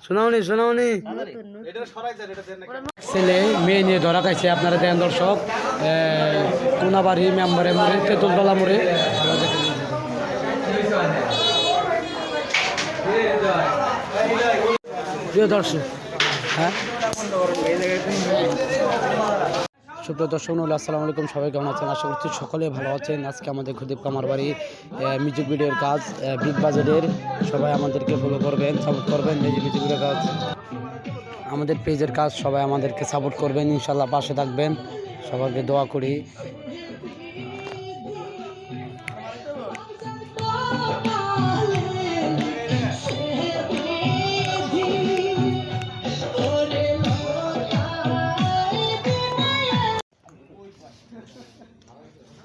শোনাওনি ছেলে মেয়ে নিয়ে ধরা খাইছে। আপনারা দেন দর্শক, কোনাবাড়ি মেম্বারে মোড়ে, তেঁতুলতলা মোড়ে। প্রিয় দর্শক, হ্যাঁ সুপ্রিয় দর্শক আসসালামু আলাইকুম, সবাই কেমন আছেন? আশা করছি সকলে ভালো আছেন। আজকে আমাদের খুদেব কামারবাড়ি মিউজিক ভিডিওর কাজ, বিগ বাজেটের। সবাই আমাদেরকে ফলো করবেন, সাপোর্ট করবেন। এই যে মিউজিক ভিডিওর কাজ, আমাদের পেজের কাজ, সবাই আমাদেরকে সাপোর্ট করবেন, ইনশাল্লাহ পাশে থাকবেন। সবাইকে দোয়া করি।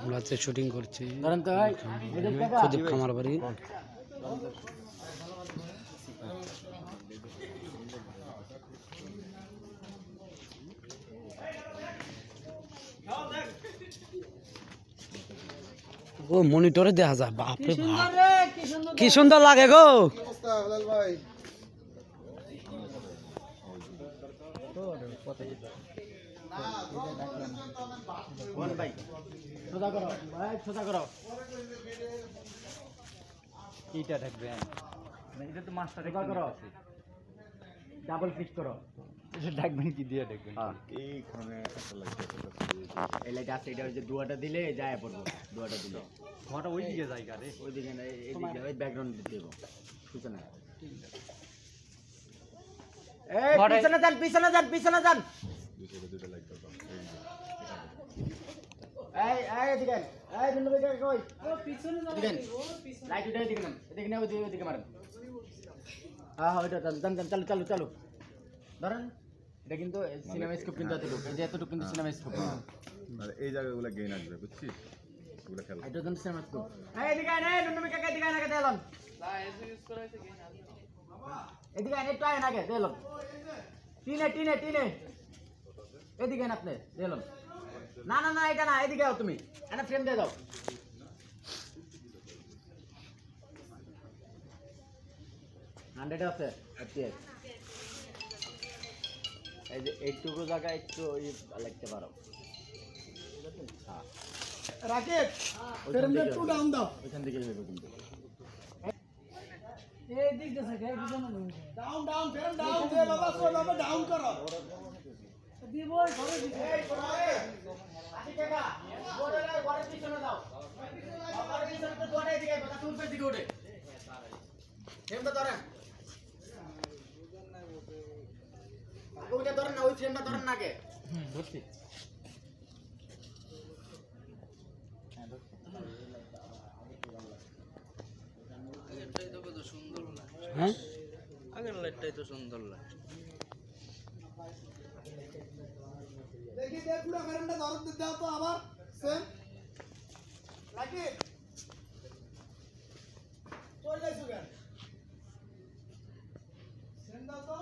আমরা হচ্ছে শুটিং করছি খুদেব কামারবাড়ি। ও মনিটরে দেখা যায়, বাপরে বাপ কি সুন্দর লাগে গো। এইটা থাকবে, এটা তো মাস্টার করো, ডাবল ক্লিক করো, এটা ডাকবেন কি দিয়ে ডাকবেন? এইখানে একটা লাইট আছে, এই লাইট আছে, এটা যে দুয়াটা দিলে যায় পড়বো, দুয়াটা দিলে ঘটা ওই দিকে জায়গা রে, ওই দিকে না, এই দিকে ওই ব্যাকগ্রাউন্ড দিতে দেব সূচনা। এই পিছনে যান, পিছনে যান, পিছনে যান। দুটো লাইট দাও, এই এদিকে, এই দুটো লাইট কই? ও পিছনে যান, লাইট উঠে এদিকে নাম, এদিকে না, ওইদিকে মারেন। হ্যাঁ ওইটা যান, চালু চালু চালু ধরেন। এটা কিন্তু সিনেমা স্কোপ, কিন্তু এতটুকু, এই যে এতটুকু কিন্তু সিনেমা স্কোপ। আর এই জায়গাগুলো গেইন আসবে, বুঝছিস? এগুলো খেলা, এটা কিন্তু সিনেমা স্কোপ। এই এদিকে আয়, এই দুটো কাকা এদিকে আয়, নাকে দেলাম না, এসে ইউজ করা হয়েছে গেইন আসবে। এদিকে আয়, একটু আয়, নাকে দেলাম, টিনে টিনে টিনে এদিকে আয়, আপনি দেলাম। না না না, এটা না, এদিকে আও তুমি, এনা ফ্রেম দিয়ে দাও। 100 আছে FPS, এই যে এইটুকু জায়গা একটু লিখতে পারো। রাকেট ফ্রেমটা একটু ডাউন দাও, ওইখান থেকে নেবে কিন্তু এই দিক দিয়ে থাকে, এই পিছনে ডাউন ডাউন, ফ্রেম ডাউন দে বাবা, সব বাবা ডাউন করো দিব, ঘরে দিতে এই ঘরে আশি টাকা ঘরে পিছনে দাও, ঘরে পিছনে তো ঘরে দিকে বাবা, তুই উপরে দিকে ওঠে ফ্রেমটা ধরেন, ওইটা ধরেন না, ওই ফ্রেমটা ধরেন না আগে। ধরছি, হ্যাঁ ধরছি। আগেরটাই তো কত সুন্দর লাগে, হ্যাঁ আগের লাইটটাই তো সুন্দর লাগে। দেখি দেখ পুরো ফ্রেমটা ধরতে দাও তো আবার সেম লাগি চল যাইছো কেন, সেম দাও তো।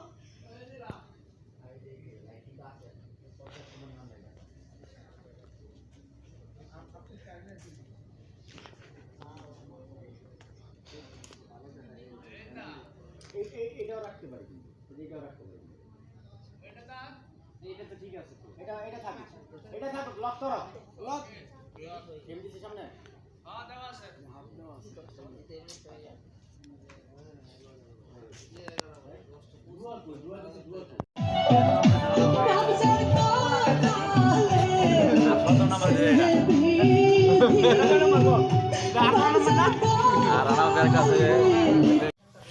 এটাও রাখতে পারি, এটাও রাখতে পারি, এটা তো ঠিক আছে, এটা থাক, এটা থাক, লক করো, লক এমডিসি সামনে, হ্যাঁ দেওয়া আছে, হাত দেওয়া আছে, দুয়ার কই, দুয়ার আছে, দুয়ার কই, কত নাম্বার দে এটা, আর আমার কাছে।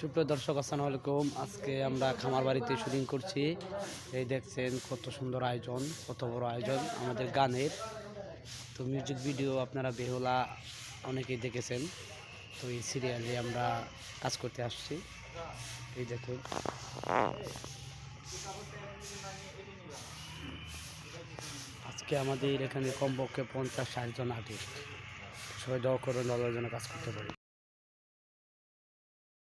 সুপ্রিয় দর্শক আসসালামু আলাইকুম, আজকে আমরা খামারবাড়িতে শুটিং করছি। এই দেখছেন কত সুন্দর আয়োজন, কত বড় আয়োজন আমাদের গানের। তো মিউজিক ভিডিও আপনারা বেহুলা অনেকেই দেখেছেন, তো এই সিরিয়ালে আমরা কাজ করতে আসছি। এই দেখুন আজকে আমাদের এখানে কমপক্ষে 50-60 জন আর্টিস্ট, সবাই দোয়া করে 9 জনে কাজ করতে পারি।